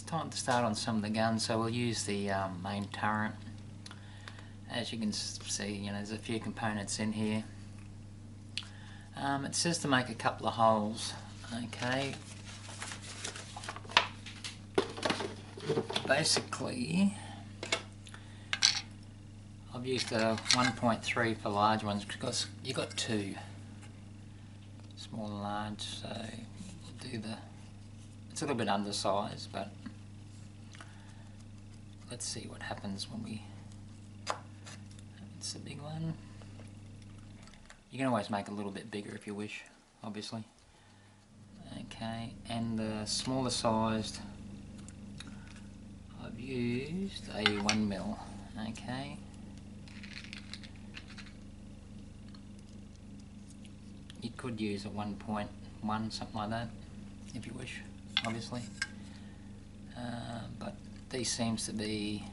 time to start on some of the guns, so we'll use the main turret. As you can see, you know, there's a few components in here. It says to make a couple of holes. Okay. Basically, I've used a 1.3 for large ones because you've got two, small and large, so we'll do it's a little bit undersized, but let's see what happens when we, it's a big one. You can always make it a little bit bigger if you wish, obviously. Okay, and the smaller sized, I've used a 1mm, okay. You could use a 1.1, something like that, if you wish, obviously. But these seems to be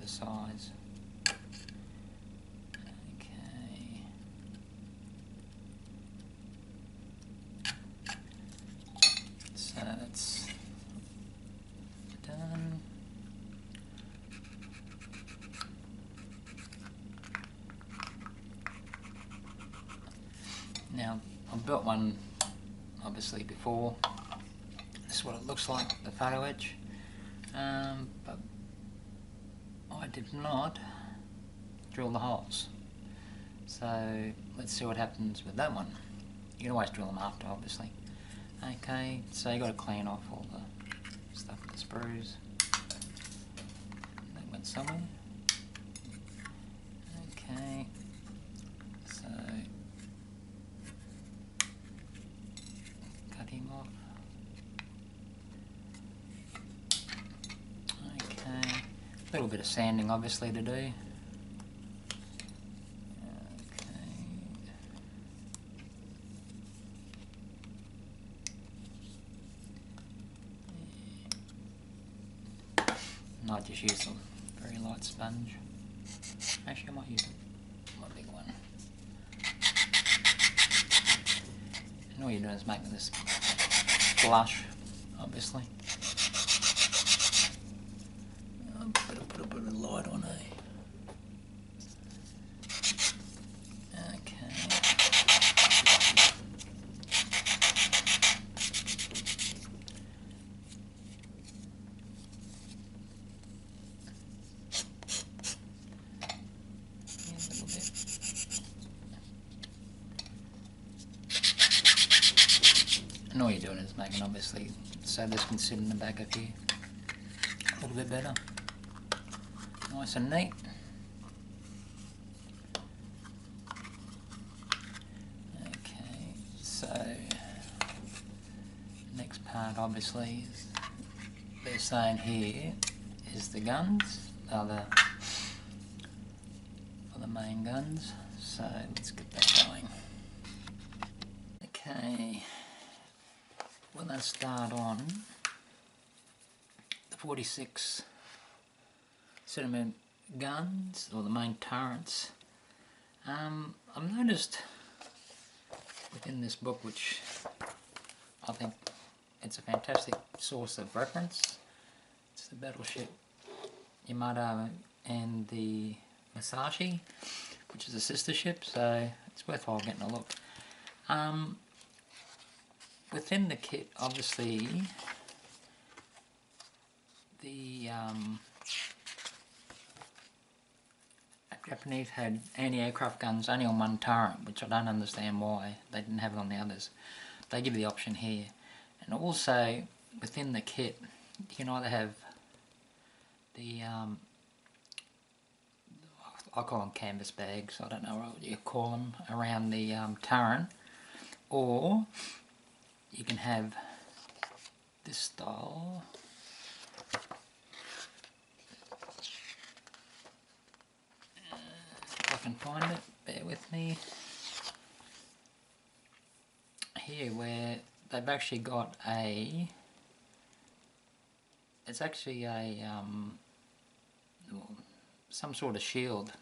the size. Okay. So that's done. Now, I've built one obviously before. This is what it looks like, the photo etch. But I did not drill the holes. So let's see what happens with that one. You can always drill them after, obviously. Okay, so you got to clean off all the stuff with the sprues. That went somewhere. Okay, so cut him off. Okay, a little bit of sanding obviously to do. I might just use a very light sponge. Actually, I might use a big one. And all you're doing is making this flush, obviously. Better put a bit of light on, eh? And all you're doing is making, obviously, so this can sit in the back of here a little bit better. Nice and neat. Okay, so next part obviously is, they're saying here is the guns, are the main guns, so let's get that going. Okay, we're going to start on the 46 centimeter guns, or the main turrets. I've noticed within this book, which I think it's a fantastic source of reference, it's the battleship Yamato and the Masashi, which is a sister ship, so it's worthwhile getting a look. Within the kit, obviously, the Japanese had anti-aircraft guns only on one turret, which I don't understand why they didn't have it on the others. They give you the option here. And also, within the kit, you can either have the I call them canvas bags, I don't know what you call them, around the turret, or you can have this style. If I can find it, bear with me. Here, where they've actually got a, it's actually a some sort of shield